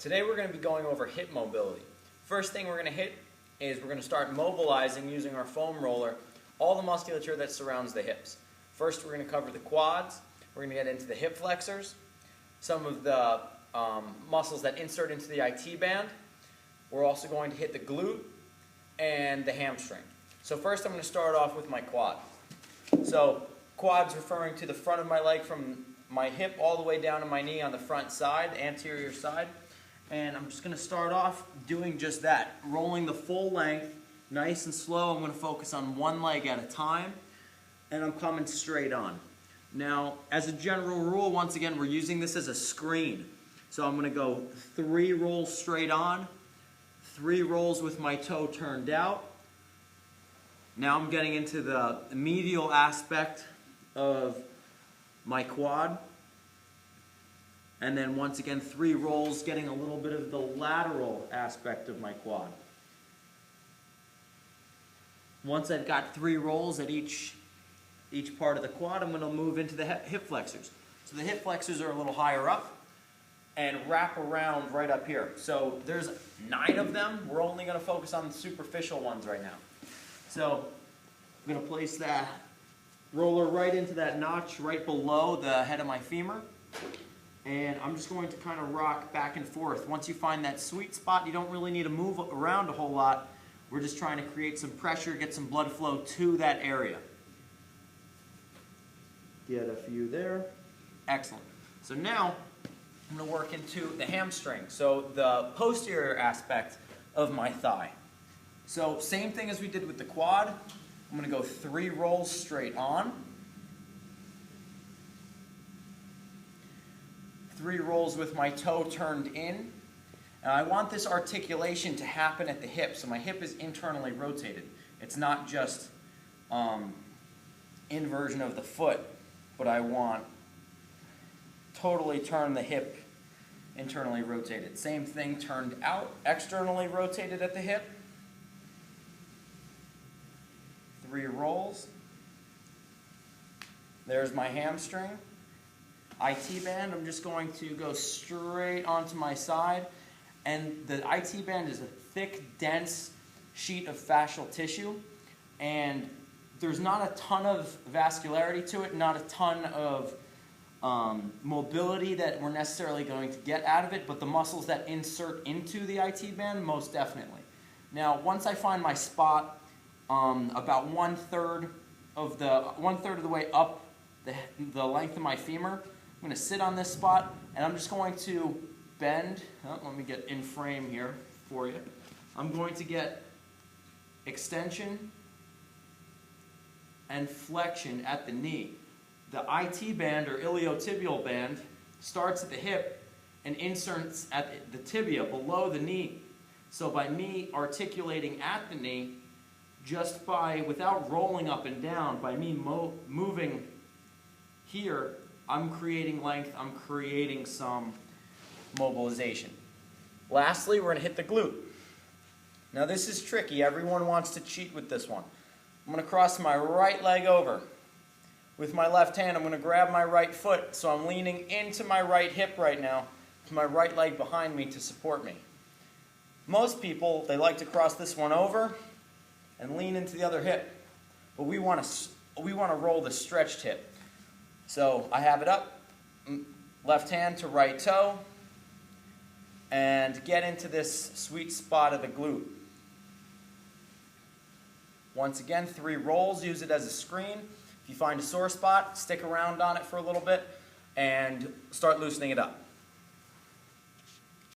Today we're going to be going over hip mobility. First thing we're going to hit is we're going to start mobilizing using our foam roller all the musculature that surrounds the hips. First we're going to cover the quads, we're going to get into the hip flexors, some of the muscles that insert into the IT band. We're also going to hit the glute and the hamstring. So first I'm going to start off with my quad. So quad's referring to the front of my leg from my hip all the way down to my knee on the front side, anterior side. And I'm just going to start off doing just that, rolling the full length, nice and slow. I'm going to focus on one leg at a time, and I'm coming straight on. Now, as a general rule, once again, we're using this as a screen. So I'm going to go 3 rolls straight on, 3 rolls with my toe turned out. Now I'm getting into the medial aspect of my quad. And then once again, 3 rolls, getting a little bit of the lateral aspect of my quad. Once I've got 3 rolls at each part of the quad, I'm going to move into the hip flexors. So the hip flexors are a little higher up and wrap around right up here. So there's 9 of them. We're only going to focus on the superficial ones right now. So I'm going to place that roller right into that notch right below the head of my femur. And I'm just going to kind of rock back and forth. Once you find that sweet spot, you don't really need to move around a whole lot. We're just trying to create some pressure, get some blood flow to that area. Get a few there. Excellent. So now I'm going to work into the hamstring, so the posterior aspect of my thigh. So same thing as we did with the quad. I'm going to go 3 rolls straight on. 3 rolls with my toe turned in. And I want this articulation to happen at the hip, so my hip is internally rotated. It's not just inversion of the foot, but I want totally turn the hip internally rotated. Same thing, turned out, externally rotated at the hip. 3 rolls. There's my hamstring. IT band, I'm just going to go straight onto my side, and the IT band is a thick, dense sheet of fascial tissue, and there's not a ton of vascularity to it, not a ton of mobility that we're necessarily going to get out of it, but the muscles that insert into the IT band, most definitely. Now, once I find my spot, about one-third of the way up the length of my femur, I'm going to sit on this spot, and I'm just going to bend. Let me get in frame here for you. I'm going to get extension and flexion at the knee. The IT band, or iliotibial band, starts at the hip and inserts at the tibia below the knee. So by me articulating at the knee, just without rolling up and down, by me moving here, I'm creating length, I'm creating some mobilization. Lastly, we're going to hit the glute. Now this is tricky. Everyone wants to cheat with this one. I'm going to cross my right leg over. With my left hand, I'm going to grab my right foot, so I'm leaning into my right hip right now, with my right leg behind me to support me. Most people, they like to cross this one over and lean into the other hip. But we want to roll the stretched hip. So I have it up, left hand to right toe, and get into this sweet spot of the glute. Once again, 3 rolls, use it as a screen. If you find a sore spot, stick around on it for a little bit and start loosening it up.